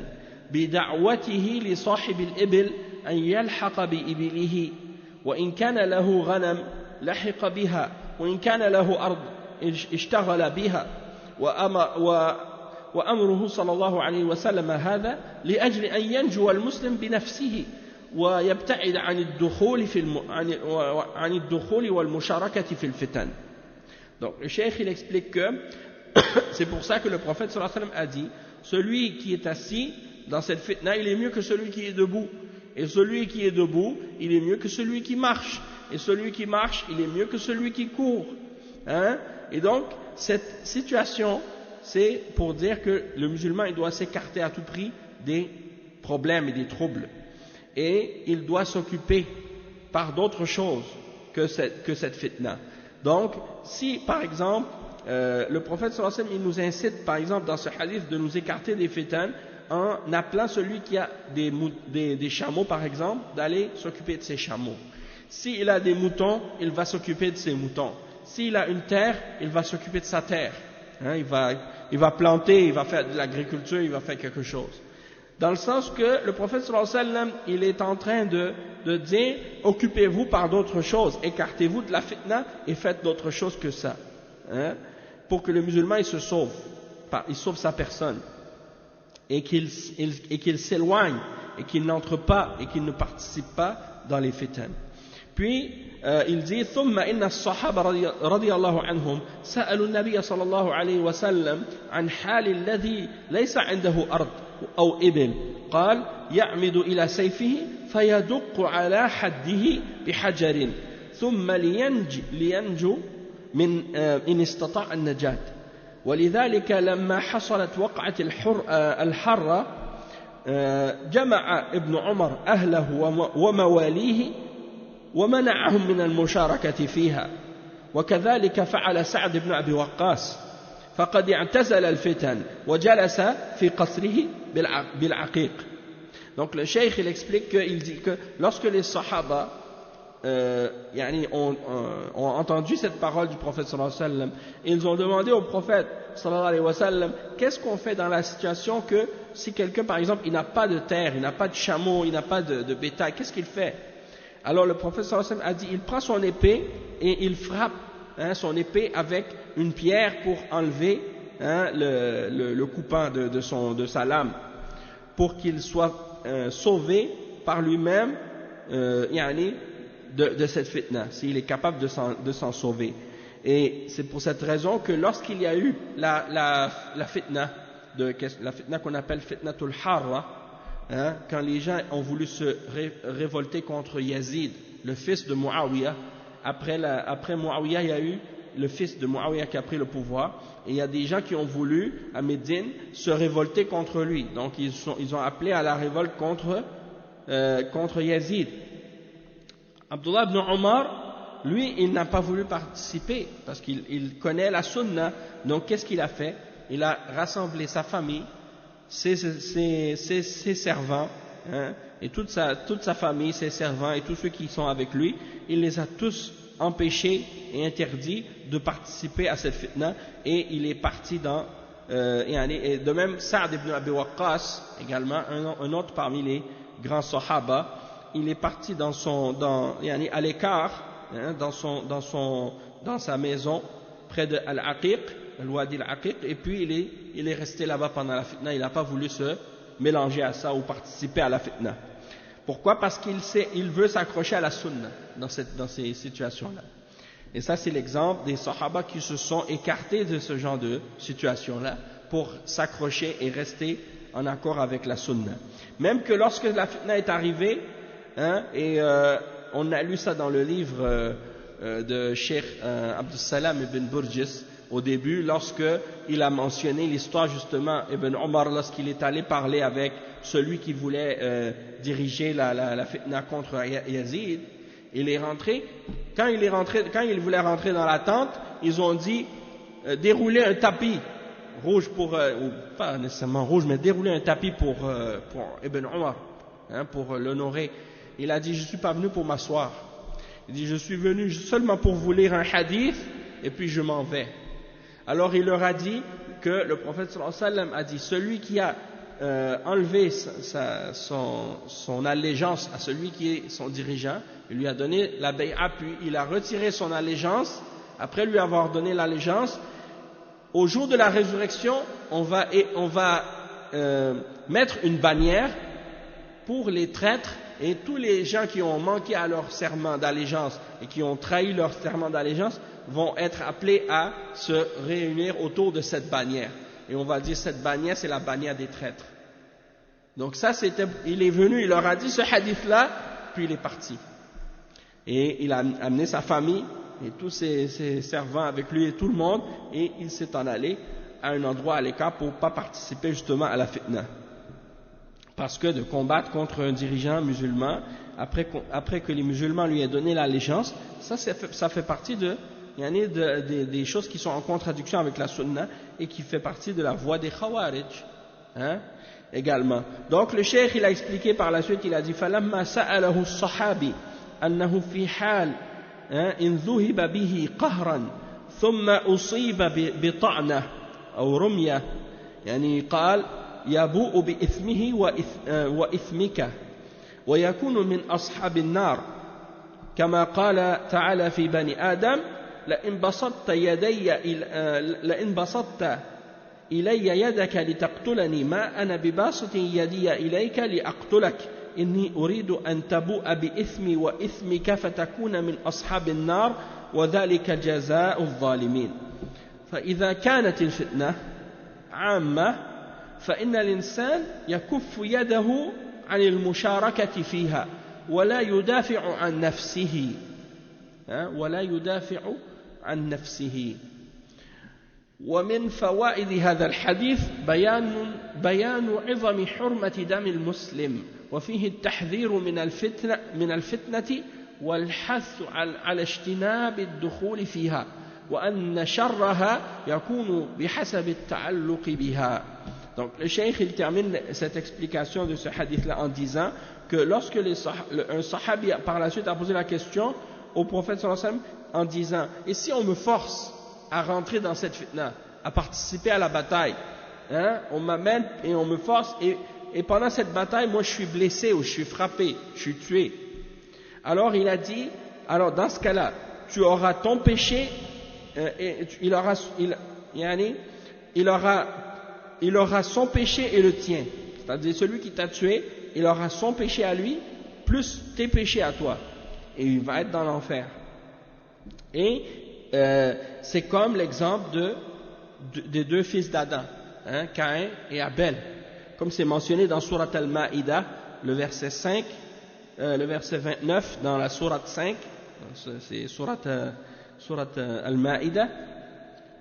بدعوته لصاحب الإبل أن يلحق بإبله وإن كان له غنم لحق بها وإن كان له أرض اشتغل بها وأمره صلى الله عليه وسلم هذا لأجل أن ينجو المسلم بنفسه ويبتعد عن الدخول والمشاركة في الفتن. Donc le cheikh il explique que c'est pour ça que le prophète sallallahu alayhi wa sallam a dit celui qui est assis dans cette fitna il est mieux que celui qui est debout et celui qui est debout il est mieux que celui qui marche et celui qui marche il est mieux que celui qui court. Et donc cette situation c'est pour dire que le musulman il doit s'écarter à tout prix des problèmes et des troubles et il doit s'occuper par d'autres choses que cette fitna. Donc, si par exemple, le prophète sallallahu alayhi wa sallam, il nous incite par exemple dans ce hadith de nous écarter des fitans en appelant celui qui a des chameaux par exemple, d'aller s'occuper de ses chameaux. S'il a des moutons, il va s'occuper de ses moutons. S'il a une terre, il va s'occuper de sa terre. Hein, il va planter, il va faire de l'agriculture, il va faire quelque chose. Dans le sens que le prophète sallallahu alayhi wa sallam, il est en train de dire, occupez-vous par d'autres choses, écartez-vous de la fitna et faites d'autres choses que ça. Hein, pour que le musulman il se sauve, il sauve sa personne. Et qu'il s'éloigne, et qu'il n'entre pas, et qu'il ne participe pas dans les fitans. Puis, il dit, ثم إن الصحابة رضي الله عنهم سألوا النبي صلى الله عليه وسلم عن حال الذي ليس عنده أرض أو إبل قال يعمد إلى سيفه فيدق على حده بحجر ثم لينجو من إن استطاع النجاة ولذلك لما حصلت وقعة الحرة جمع ابن عمر أهله ومواليه ومنعهم من المشاركة فيها وكذلك فعل سعد بن أبي وقاص فقد اعتزل الفتن وجلس في قصره بالعقيق. Donc le cheikh il explique qu'il dit que lorsque les sahaba ont entendu cette parole du prophète sallallahu alayhi wa sallam, ils ont demandé au prophète sallallahu alayhi wa sallam, qu'est-ce qu'on fait dans la situation que si quelqu'un par exemple il n'a pas de terre, il n'a pas de chameau, il n'a pas de bétail, qu'est-ce qu'il fait? Alors le prophète sallallahu alayhi wa sallam a dit, il prend son épée et il frappe son épée avec une pierre pour enlever le coupant de sa lame, pour qu'il soit sauvé par lui-même de cette fitna, s'il est capable de s'en sauver. Et c'est pour cette raison que lorsqu'il y a eu la fitna qu'on appelle fitnatul harra, quand les gens ont voulu se révolter contre Yazid, le fils de Muawiyah, après Muawiyah, il y a eu le fils de Muawiyah qui a pris le pouvoir, et il y a des gens qui ont voulu, à Médine, se révolter contre lui. Donc ils ont appelé à la révolte contre Yazid. Abdullah ibn Omar, lui, il n'a pas voulu participer, parce qu'il connaît la sunna. Donc qu'est-ce qu'il a fait? Il a rassemblé sa famille, ses servants, et toute sa famille, ses servants et tous ceux qui sont avec lui, il les a tous empêchés et interdits de participer à cette fitna, et il est parti et de même Sa'd ibn Abi Waqqas, également un autre parmi les grands sahaba, il est parti à l'écart, dans sa maison près de Al-Aqiq, Al-Wadi Al-Aqiq, et puis il est resté là-bas pendant la fitna. Il n'a pas voulu se mélanger à ça ou participer à la fitna. Pourquoi? Parce qu'il veut s'accrocher à la sunna dans ces situations-là. Et ça, c'est l'exemple des sahaba qui se sont écartés de ce genre de situation-là pour s'accrocher et rester en accord avec la sunna. Même que lorsque la fitna est arrivée, on a lu ça dans le livre de Cheikh Abdus Salam ibn Burjis, au début, lorsqu'il a mentionné l'histoire justement Ibn Omar, lorsqu'il est allé parler avec celui qui voulait diriger la fitna contre Yazid, il est rentré. Quand il voulait rentrer dans la tente, ils ont dit dérouler un tapis rouge ou pas nécessairement rouge, mais dérouler un tapis pour Ibn Omar, pour l'honorer. Il a dit, je ne suis pas venu pour m'asseoir. Il dit, je suis venu seulement pour vous lire un hadith et puis je m'en vais. Alors il leur a dit que le prophète sallallahu alayhi wa sallam a dit, celui qui a enlevé son allégeance à celui qui est son dirigeant, il lui a donné la bay'a, puis il a retiré son allégeance, après lui avoir donné l'allégeance, au jour de la résurrection, on va mettre une bannière pour les traîtres et tous les gens qui ont manqué à leur serment d'allégeance et qui ont trahi leur serment d'allégeance vont être appelés à se réunir autour de cette bannière. Et on va dire cette bannière, c'est la bannière des traîtres. Donc ça, il est venu, il leur a dit ce hadith-là, puis il est parti. Et il a amené sa famille et tous ses servants avec lui et tout le monde, et il s'est en allé à un endroit à l'écart pour ne pas participer justement à la fitna. parce que de combattre contre un dirigeant musulman, après que les musulmans lui aient donné l'allégeance, ça fait partie des choses qui sont en contradiction avec la sunna et qui fait partie de la voie des khawarij, également. Donc le cheikh il a expliqué par la suite, il a dit فَلَمَّا سَأَلَهُ الصَّحَابِ أَنَّهُ فِي حَالٍ إِنْ ذُهِبَ بِهِ قَهْرًا ثُمَّ أُصِيبَ بطعنة أو رمية يعني قال يبوء بإثمه وإثمك ويكون من أصحاب النار كما قال تعالى في بني آدم لئن بسطت إلي يدك لتقتلني ما أنا بباسط يدي إليك لأقتلك إني أريد أن تبوء بإثمي وإثمك فتكون من أصحاب النار وذلك جزاء الظالمين. فإذا كانت الفتنة عامة فإن الإنسان يكف يده عن المشاركة فيها ولا يدافع عن نفسه ومن فوائد هذا الحديث بيان عظم حرمة دم المسلم وفيه التحذير من الفتنة والحث على اجتناب الدخول فيها وأن شرها يكون بحسب التعلق بها. Donc le cheikh il termine cette explication de ce hadith là en disant que lorsque un sahabi par la suite a posé la question au prophète sallallahu alayhi wa sallam en disant et si on me force à rentrer dans cette fitna, à participer à la bataille, on m'amène et on me force et pendant cette bataille moi je suis blessé ou je suis frappé, je suis tué, alors il a dit alors dans ce cas là tu auras ton péché et il aura son péché et le tien, c'est-à-dire celui qui t'a tué il aura son péché à lui plus tes péchés à toi et il va être dans l'enfer. Et c'est comme l'exemple des deux fils d'Adam, Caïn et Abel, comme c'est mentionné dans Surat Al-Ma'ida, le verset 5, le verset 29 dans la Surat 5, c'est Surat Al-Ma'ida.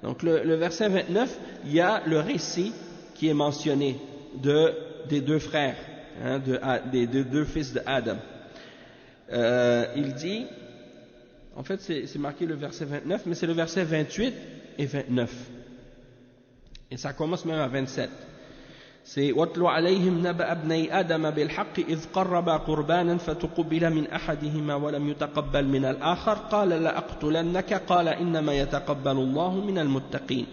Donc le verset 29, il y a le récit qui est mentionné des deux frères, des deux fils d'Adam. Il dit, en fait c'est marqué le verset 29, mais c'est le verset 28 et 29. Et ça commence même à 27. C'est وَاتْلُ عَلَيْهِمْ نَبَأَ ابْنَيْ آدَمَ بِالْحَقِّ إِذْ قَرَّبَا قُرْبَانًا فَتُقُبِّلَ مِنْ أَحَدِهِمَا وَلَمْ يُتَقَبَّلْ مِنَ الْآخَرِ قَالَ لَأَقْتُلَنَّكَ قَالَ إِنَّمَا يَتَقَبَّلُ اللَّهُ مِنَ الْمُتَّقِينَ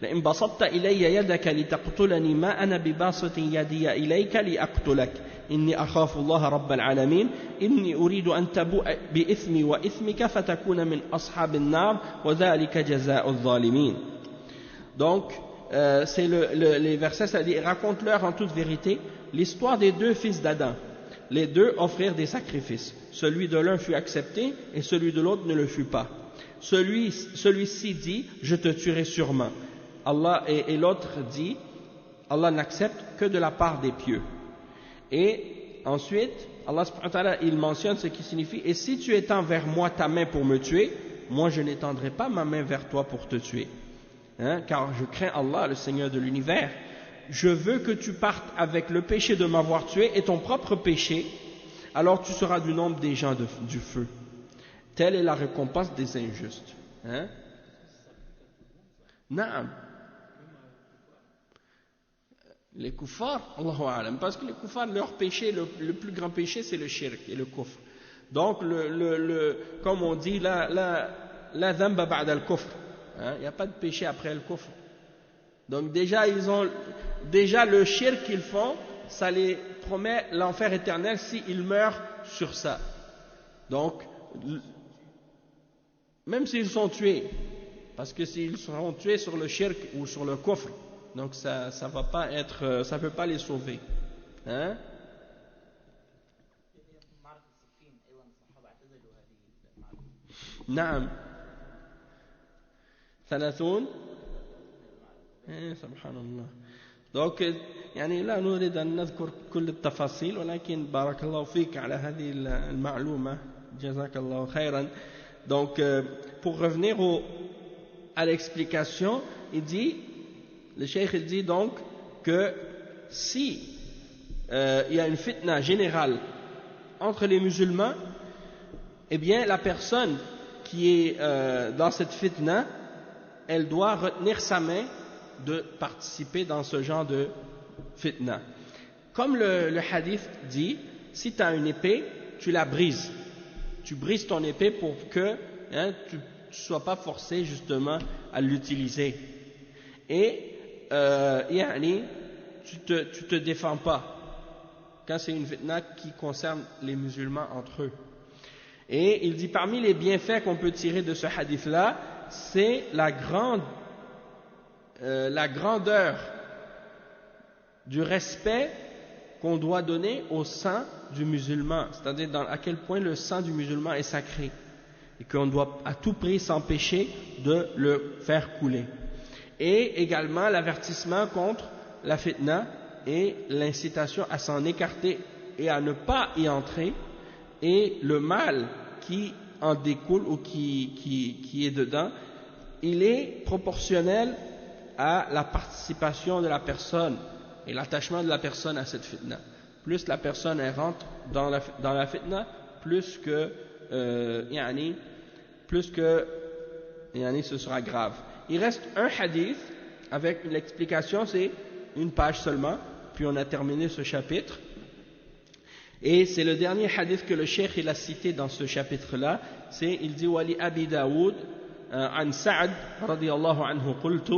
لئن بسطت إلي يدك لتقتلني ما أنا بباسط يدي إليك لأقتلك إني أخاف الله رب العالمين إني أريد أن تبوء بإثمي وإثمك فتكون من أصحاب النار وذلك جزاء الظالمين. Donc c'est les versets, c'est-à-dire raconte-leur en toute vérité l'histoire des deux fils d'Adam. Les deux offrirent des sacrifices. Celui de l'un fut accepté et celui de l'autre ne le fut pas. Celui-ci dit je te tuerai sûrement. Allah et l'autre dit Allah n'accepte que de la part des pieux. Et ensuite Allah subhanahu wa ta'ala il mentionne ce qui signifie et si tu étends vers moi ta main pour me tuer, moi je n'étendrai pas ma main vers toi pour te tuer, car je crains Allah le Seigneur de l'univers. Je veux que tu partes avec le péché de m'avoir tué et ton propre péché, alors tu seras du nombre des gens du feu. Telle est la récompense des injustes. Naam. Les kuffars, Allahu a'lam, parce que les kuffars, leur péché, le plus grand péché, c'est le shirk et le kufr. Donc, comme on dit, la dhamba ba'da al-kufr. Il n'y a pas de péché après le kufr. Donc, déjà le shirk qu'ils font, ça les promet l'enfer éternel s'ils meurent sur ça. Donc, même s'ils sont tués, parce que s'ils seront tués sur le shirk ou sur le kufr, donc ça va pas être, ça peut pas les sauver, نعم 30 سبحان الله. donc يعني لا نريد أن نذكر كل التفاصيل ولكن بارك الله فيك على هذه المعلومة جزاك الله خيرا. Donc pour revenir à l'explication, il dit, le cheikh il dit donc que si il y a une fitna générale entre les musulmans, eh bien la personne qui est dans cette fitna, elle doit retenir sa main de participer dans ce genre de fitna. Comme le hadith dit, si tu as une épée, tu la brises. Tu brises ton épée pour que tu ne sois pas forcé justement à l'utiliser. Et tu te défends pas quand c'est une fitna qui concerne les musulmans entre eux. Et il dit parmi les bienfaits qu'on peut tirer de ce hadith-là, c'est la grandeur du respect qu'on doit donner au sang du musulman, c'est-à-dire à quel point le sang du musulman est sacré et qu'on doit à tout prix s'empêcher de le faire couler. Et également l'avertissement contre la fitna et l'incitation à s'en écarter et à ne pas y entrer, et le mal qui en découle ou qui est dedans, il est proportionnel à la participation de la personne et l'attachement de la personne à cette fitna. Plus la personne elle rentre dans la fitna, plus que ce sera grave. Il reste un hadith avec l'explication, c'est une page seulement, puis on a terminé ce chapitre. Et c'est le dernier hadith que le cheikh il a cité dans ce chapitre-là. Il dit Wali Abi Daoud عن سعد رضي الله عنه قلت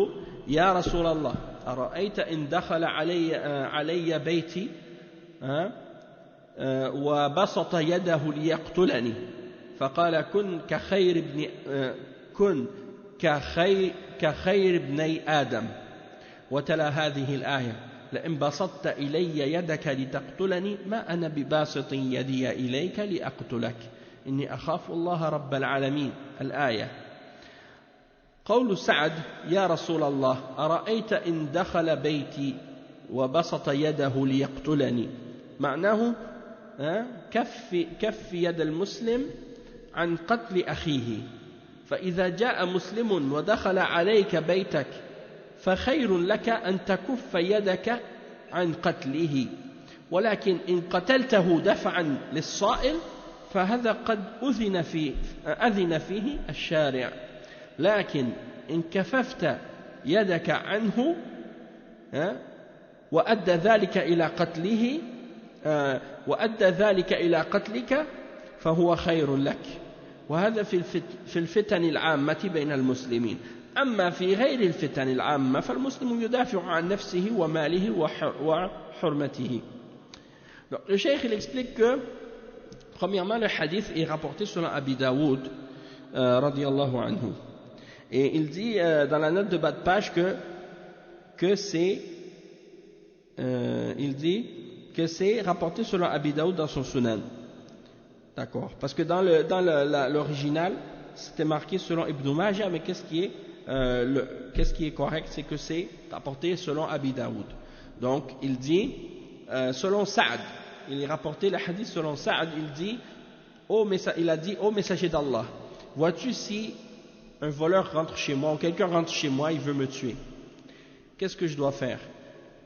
يا رسول الله أرأيت إن دخل علي بيتي وبسط يده ليقتلني فقال كن كخير ابني آدم وتلا هذه الآية لئن بسطت إلي يدك لتقتلني ما أنا بباسط يدي إليك لأقتلك إني أخاف الله رب العالمين الآية. قول سعد يا رسول الله أرأيت إن دخل بيتي وبسط يده ليقتلني معناه كف يد المسلم عن قتل أخيه، فإذا جاء مسلم ودخل عليك بيتك فخير لك أن تكف يدك عن قتله، ولكن إن قتلته دفعا للصائل فهذا قد أذن فيه الشارع، لكن إن كففت يدك عنه وأدى ذلك إلى قتلك فهو خير لك، وهذا في الفتن العامة بين المسلمين. أما في غير الفتن العامة فالمسلم يدافع عن نفسه وماله وحرمته. Donc, le cheikh il explique que premièrement le hadith est rapporté selon Abi Daoud radiyallahu anhu, et il dit dans la note de bas de page que c'est rapporté selon Abi Daoud dans son Sunan. D'accord, parce que dans l'original c'était marqué selon Ibn Majah, mais qu'est-ce qui est correct, c'est que c'est rapporté selon Abi Daoud. Donc il dit selon Sa'd, il est rapporté le hadith selon Sa'd, il a dit ô messager d'Allah, vois-tu si un voleur rentre chez moi ou quelqu'un rentre chez moi, il veut me tuer, qu'est-ce que je dois faire?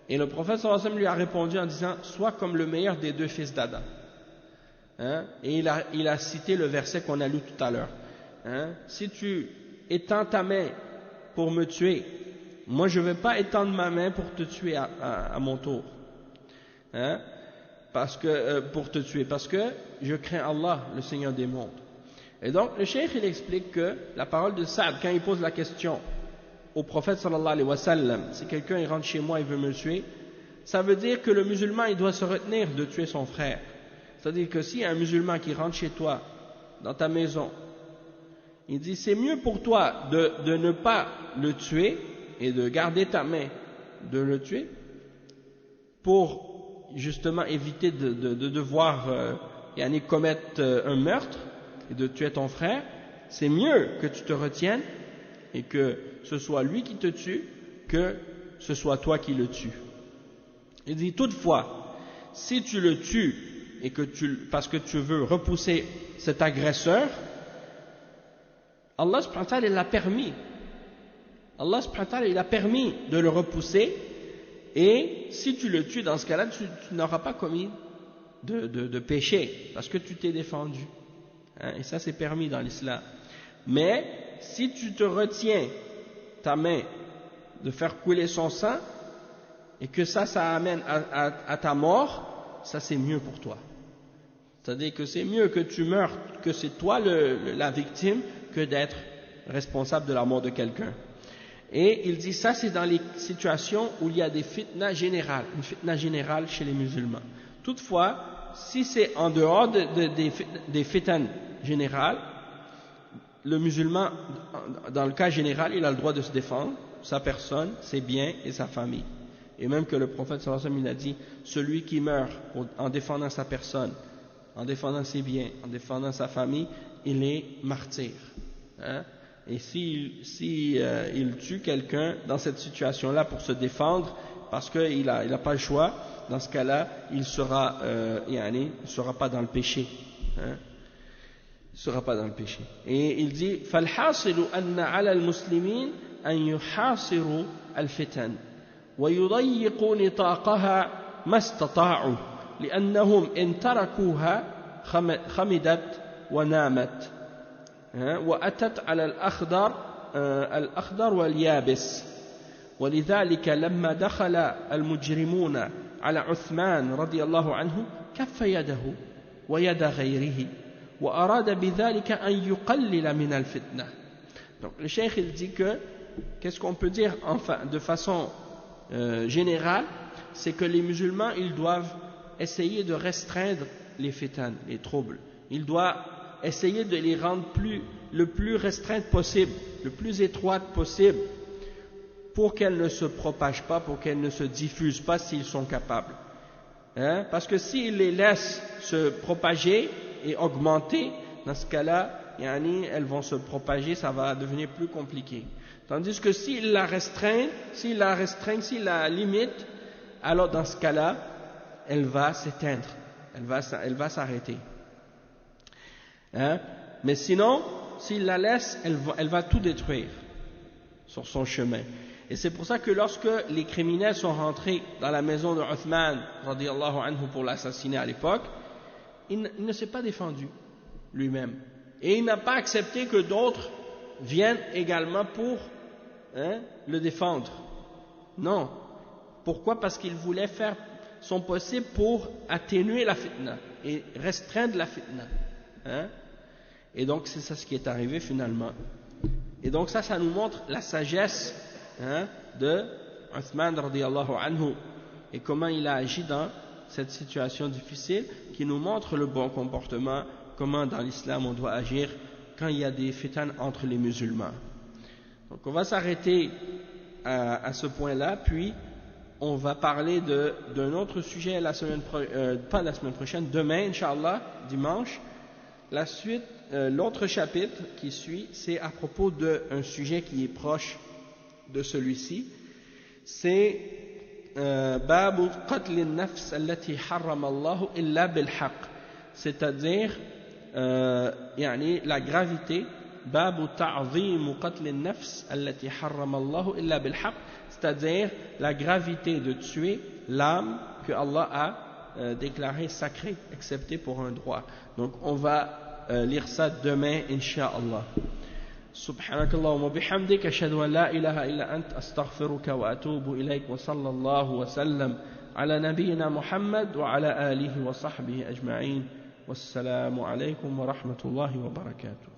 Et le prophète sallallahu alayhi wa sallam lui a répondu en disant sois comme le meilleur des deux fils d'Adam. Et il a cité le verset qu'on a lu tout à l'heure. Si tu étends ta main pour me tuer, moi je ne vais pas étendre ma main pour te tuer à mon tour, parce que je crains Allah, le Seigneur des mondes. Et donc le cheikh il explique que la parole de Sa'd, quand il pose la question au prophète sallallahu alayhi wa sallam, si quelqu'un il rentre chez moi et veut me tuer, ça veut dire que le musulman il doit se retenir de tuer son frère. C'est-à-dire que s'il y a un musulman qui rentre chez toi, dans ta maison, il dit c'est mieux pour toi de ne pas le tuer et de garder ta main de le tuer pour justement éviter de devoir commettre un meurtre et de tuer ton frère. C'est mieux que tu te retiennes et que ce soit lui qui te tue que ce soit toi qui le tues. Il dit toutefois, si tu le tues et parce que tu veux repousser cet agresseur, Allah subhanahu wa ta'ala l'a permis. Allah subhanahu wa ta'ala il a permis de le repousser, Et si tu le tues, dans ce cas-là, tu n'auras pas commis de péché, parce que tu t'es défendu. Hein, et ça, c'est permis dans l'islam. Mais si tu te retiens ta main de faire couler son sang, et que ça amène à ta mort, ça c'est mieux pour toi. C'est-à-dire que c'est mieux que tu meurs, que c'est toi la victime, que d'être responsable de la mort de quelqu'un. Et il dit ça, c'est dans les situations où il y a des fitnas générales, une fitna générale chez les musulmans. Toutefois, si c'est en dehors des fitnas générales, le musulman, dans le cas général, il a le droit de se défendre, sa personne, ses biens et sa famille. Et même que le prophète sallallahu alayhi wa sallam, il a dit, celui qui meurt en défendant sa personne, en défendant ses biens, en défendant sa famille, il est martyr. Hein? Et il tue quelqu'un dans cette situation-là pour se défendre, parce qu'il n'a pas le choix, dans ce cas-là, il ne sera pas dans le péché. Hein? Il ne sera pas dans le péché. Et il dit, فَالْحَاصِلُ أَنَّ عَلَى الْمُسْلِمِينَ أَنْ يُحَاصِرُوا الْفِتَنَ ويضيقوا نطاقها ما استطاعوا لأنهم إن تركوها خمدت ونامت وأتت على الأخضر واليابس ولذلك لما دخل المجرمون على عثمان رضي الله عنه كف يده ويد غيره وأراد بذلك أن يقلل من الفتنة. Donc le cheikh il dit que qu'est-ce qu'on peut dire enfin de façon général, c'est que les musulmans, ils doivent essayer de restreindre les fitans, les troubles. Ils doivent essayer de les rendre le plus restreintes possible, le plus étroites possible, pour qu'elles ne se propagent pas, pour qu'elles ne se diffusent pas s'ils sont capables. Hein? Parce que s'ils les laissent se propager et augmenter, dans ce cas-là, elles vont se propager, ça va devenir plus compliqué. Tandis que s'il la restreint, s'il la limite, alors dans ce cas-là, elle va s'éteindre, elle va s'arrêter. Hein? Mais sinon, s'il la laisse, elle va tout détruire sur son chemin. Et c'est pour ça que lorsque les criminels sont rentrés dans la maison de Uthman, radiyallahu anhu, pour l'assassiner à l'époque, il ne s'est pas défendu lui-même. Et il n'a pas accepté que d'autres viennent également pour le défendre. Non. Pourquoi? Parce qu'il voulait faire son possible pour atténuer la fitna et restreindre la fitna. Hein? Et donc c'est ça ce qui est arrivé finalement. Et donc ça nous montre la sagesse de Uthman radiyallahu anhu et comment il a agi dans cette situation difficile, qui nous montre le bon comportement, comment dans l'islam on doit agir quand il y a des fitans entre les musulmans. Donc on va s'arrêter à ce point-là, puis on va parler d'un autre sujet pas la semaine prochaine, demain, Inch'Allah, dimanche. La suite, l'autre chapitre qui suit, c'est à propos d'un sujet qui est proche de celui-ci. C'est Babu qatl an-nafs allati harrama Allah illa bil haqq, c'est-à-dire la gravité. Babu ta'zim qatl an-nafs allati harrama Allah illa bil haqq, c'est-à-dire la gravité de tuer l'âme que Allah a déclarée sacrée, excepté pour un droit. Donc on va lire ça demain, Inch'Allah. سبحانك اللهم وبحمدك أشهد أن لا إله إلا أنت أستغفرك وأتوب إليك وصلى الله وسلم على نبينا محمد وعلى آله وصحبه أجمعين والسلام عليكم ورحمة الله وبركاته.